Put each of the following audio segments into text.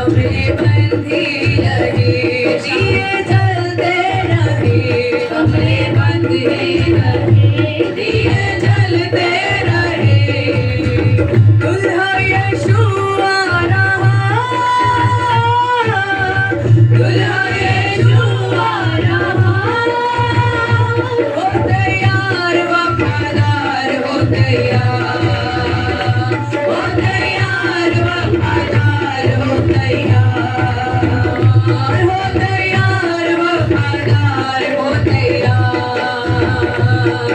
कमरे बंधी रहे, दिए जलते रहे, कमरे बंधी रहे, दिए जलते रहे। दुल्हा यीशु आ रहा, दुल्हा यीशु आ रहा, हो तैयार वफादार हो तैयार, हो तैयार वफादार हो तैयार, हो तैयार वफादार हो तैयार,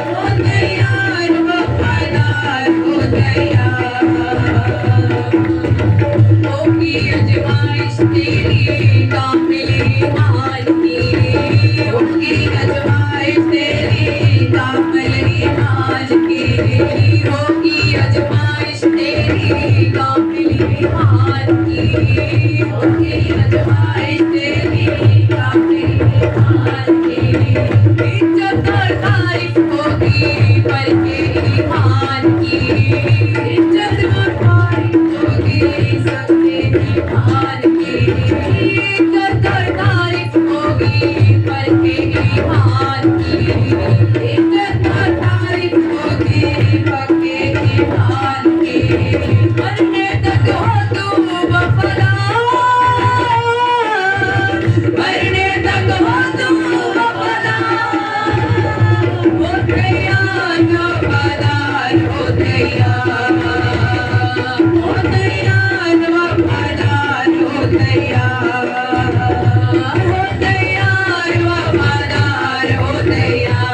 हो तैयार वफादार हो तैयार। होगी अजमाइश तेरी कामिल ईमान की, होगी अजमाइश तेरी कामिल ईमान की, होगी अजमाइश तेरी कामिल ईमान की, होगी अजमाइश तेरी कामिल ईमान की। इज्जत और तारीफ होगी बल्कि ईमान की, इज्जत और तारीफ होगी सबके ईमान की, इज्जत और तारीफ होगी बल्कि ईमान की, इज्जत और तारीफ होगी बल्कि ईमान की। मरने तक हो तुम वफादार, मरने तक हो तुम वफादार, हो तैयार वफादार हो तैयार, हो तैयार वफादार हो तैयार, हो तैयार वफादार हो तैयार,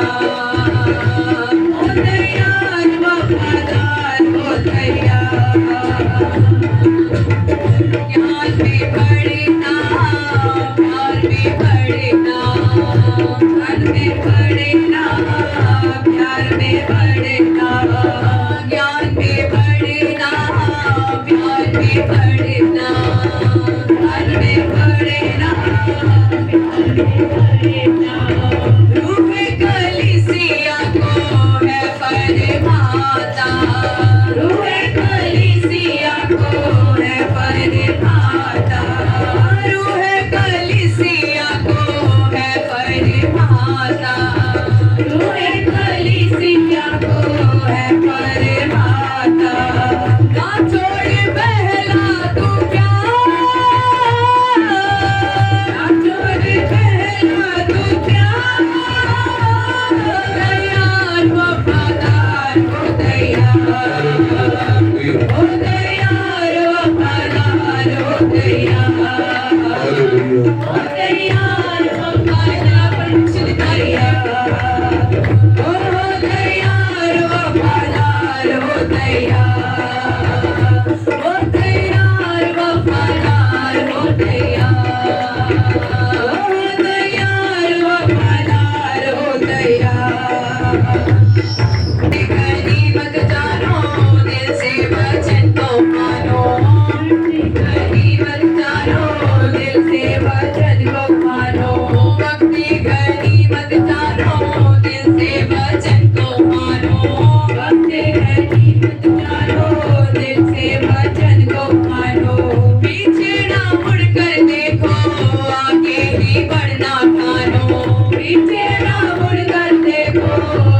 हो तैयार वफादार हो तैयार। ज्ञान में बढ़ना, प्यार में बढ़ना, धन में बढ़ना, प्यार में बढ़ना, ज्ञान में बढ़ना, प्यार में बढ़ना, धन में बढ़ना, प्यार में बढ़ना। रूह कलीसिया को है फरमाता, रूह कलीसिया को है फरमाता, रूह कलीसिया को है फरमाता, रूह कलीसिया को है फरमाता। ना छोड़ पहला तू प्यार, ना छोड़ पहला तू प्यार, हो तैयार वफादार हो तैयार, हो तैयार वफादार हो तैयार, हो तैयार वफादार पंछी तैयार, हो तैयार वफादार हो तैयार, हो तैयार वफादार हो तैयार, हो तैयार वफादार हो तैयार। गनीमत जानो दिल से वचन को मानो, गनीमत जानो दिल से वचन को मानो, भक्ति गनीमत जानो दिल से वचन को मानो, भक्ति गनीमत जानो दिल से वचन को मानो। पीछे ना मुड़कर देखो, आगे ही बढ़ना ठानो, पीछे ना मुड़कर देखो,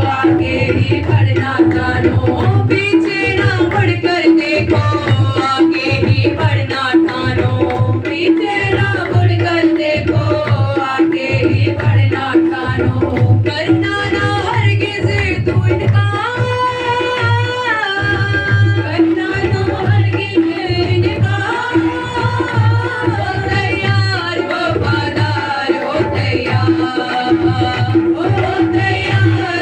आगे ही बढ़ना ठानो, पीछे ना मुड़कर देखो, आगे ही बढ़ना ठानो, पीछे ना मुड़कर देखो, आगे ही बढ़ना ठानो। करना ना हरगिज़ तू इनकार, करना ना हरगिज़ इनकार, हो तैयार वफादार हो तैयार, हो तैयार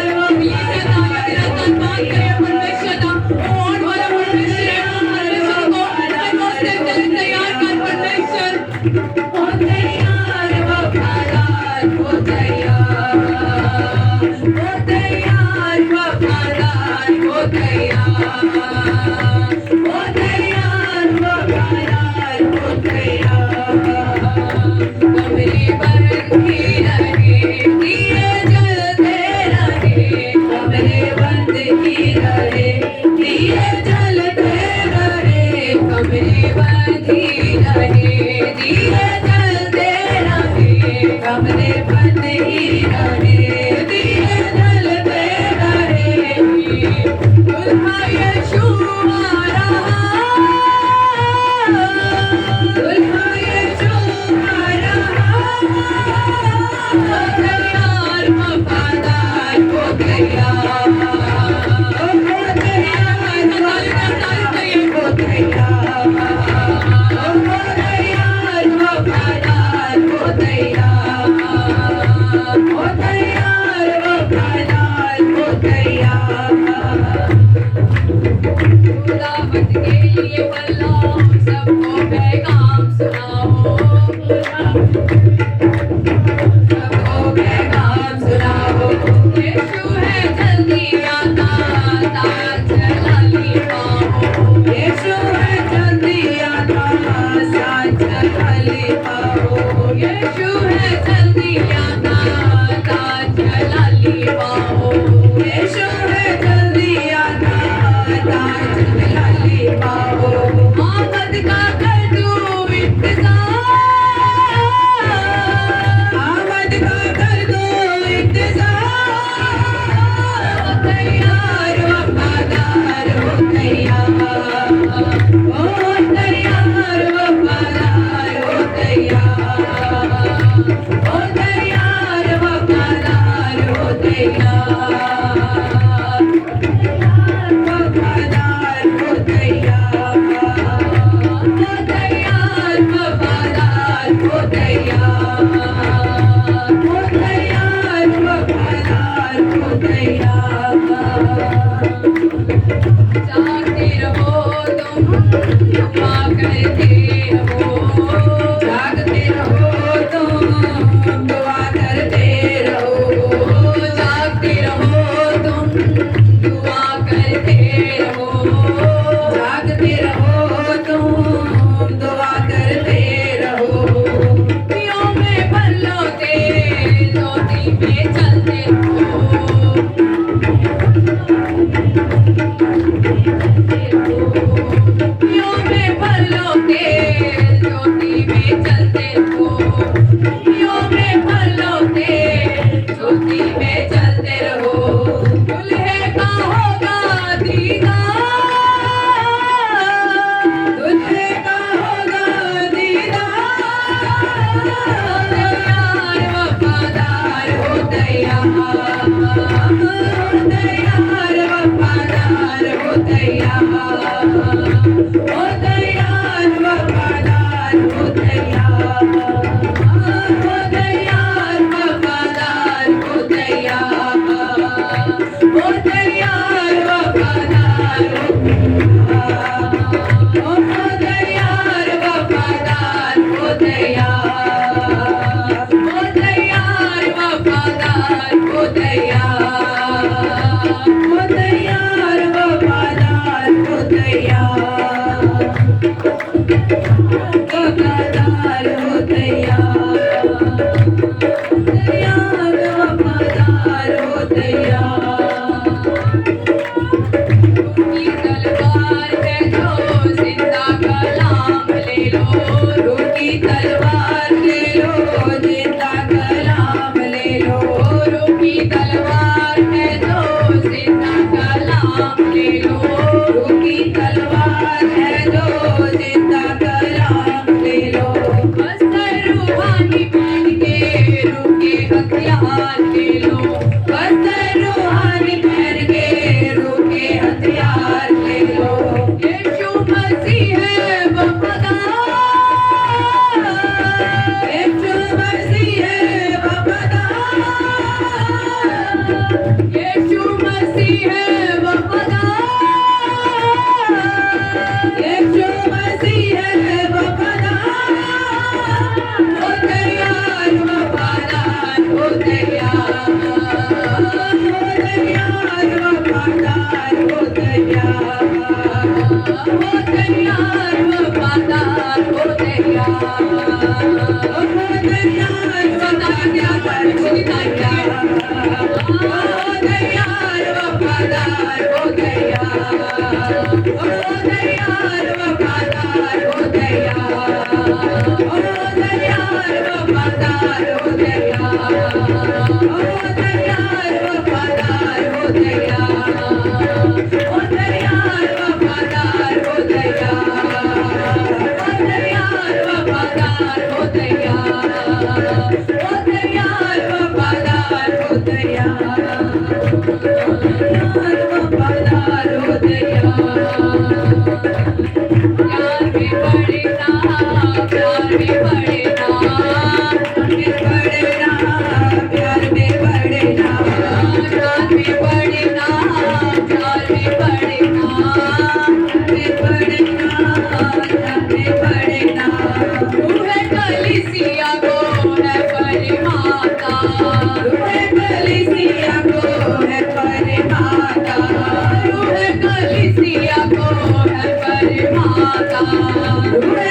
कमरे बंधी रहे। तैयार वफादार हो तैयार, ओ तैयार वफादार हो तैयार, वफादार हो तैयार, ओ तैयार वफादार हो तैयार, ओ तैयार वफादार हो तैयार। जागते रहो तुम, दुआ करते रहो, जागते रहो तुम, दुआ करते रहो, जागते रहो तुम, दुआ करते रहो, जागते रहो तुम, दुआ करते रहो। पियो में पल्लो तेल, ज्योति में चलते रहो, पियो में पल्लो तेल, ज्योति में चलते रहो, पियो में पल्लो तेल, ज्योति में चलते रहो। दुल्हे का होगा दीदार, दुल्हे का होगा दीदार, तैयार वफादार हो तैयार, तैयार वफादार हो तैयार, ओ तैयार वफादार हो तैयार, ओ तैयार वफादार हो तैयार, ओ तैयार वफादार हो तैयार, ओ तैयार वफादार हो तैयार, ओ तैयार वफादार हो तैयार, ओ तैयार वफादार हो तैयार, वफादार हो तैयार, तैयार वफादार हो तैयार। रूठी तलवार है जो जिंदा कलाम ले लो, रूठी तलवार ले लो, जिंदा कलाम ले लो, रूठी तलवार है जो जिंदा कलाम ले लो, रूठी तलवार है जो जिंदा कलाम ले लो। बस्तर रूहानी पहन के रूखे हथियार ले लो, बस्तर रूहानी पहन के रूखे हथियार ले लो। यीशु मसीह है वफादार, यीशु मसीह है वफादार, यीशु मसीह है वफादार, यीशु मसीह है वफादार, हो तैयार वफादार हो तैयार, हो तैयार वफादार हो तैयार, हो तैयार वफादार हो तैयार, हो तैयार सदा पर तैयार, हो तैयार वफादार हो तैयार, हो तैयार वफादार हो तैयार, हो तैयार वफादार हो तैयार, हो तैयार वफादार हो तैयार, हो तैयार वफादार हो तैयार, हो तैयार वफादार हो तैयार, हो तैयार वफादार हो तैयार, तैयार वफादार हो तैयार। प्यार में पड़ना, प्यार में पड़ना, प्यार में पड़ना, प्यार में पड़ना, प्यार में पड़ना, प्यार में पड़ना, रूह कलीसिया को है परिमाता, रूह कलीसिया को है परिमाता, रूह कलीसिया को है परिमाता, रूह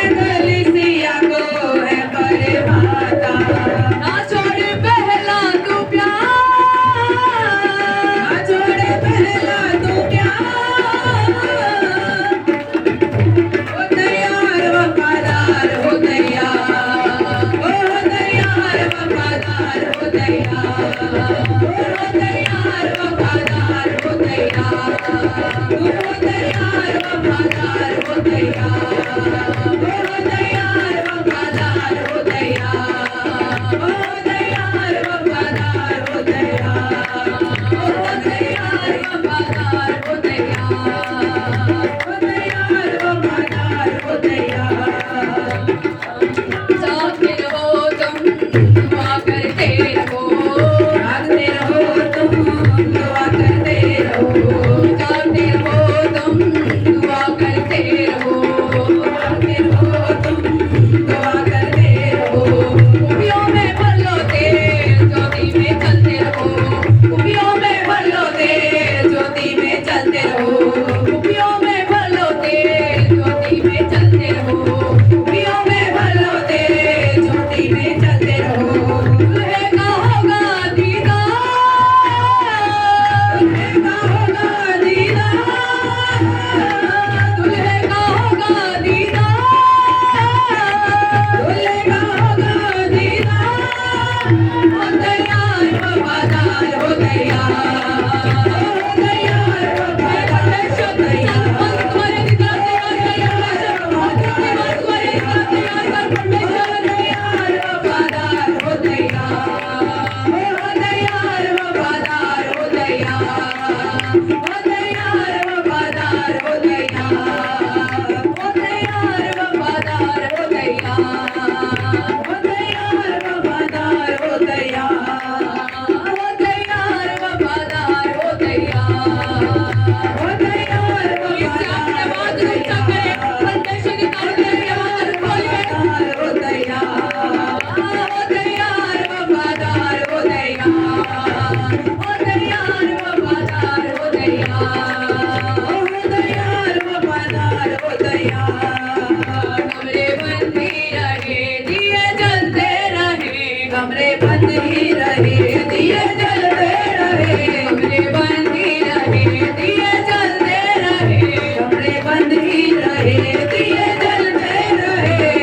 कमरे बंद ही रहे दिए जलते रहे कमरे बंद ही रहे दिए जलते रहे कमरे बंद ही रहे दिए जलते रहे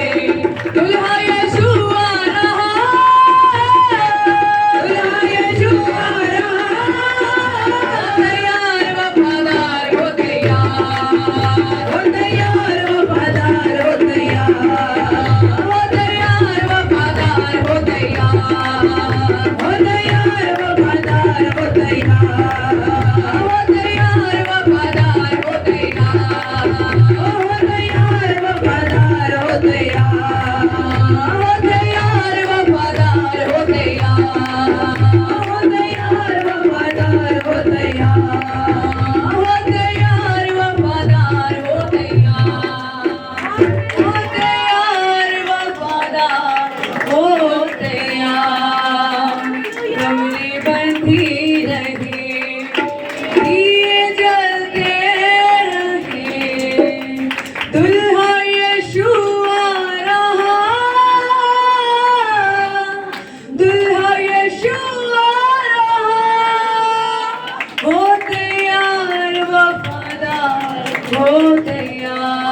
दुल्हा यीशु आ रहा दुल्हा यीशु आ रहा तैयार वफादार हो तैयार हो तैयार वफादार हो तैयार हो तैयार वफादार हो तैयार हो तैयार वफादार हो तैयार हो तैयार वफादार हो तैयार हो तैयार वफादार हो तैयार हो तैयार वफादार हो तैयार हो तैयार वफादार हो तैयार हो तैयार वफादार हो तैयार हो तैयार वफादार हो तैयार कमरे बंधी रहे दिए जलते रहे दुल्हा यीशु आ रहा दुल्हा यीशु आ रहा हो तैयार वफादार हो तैयार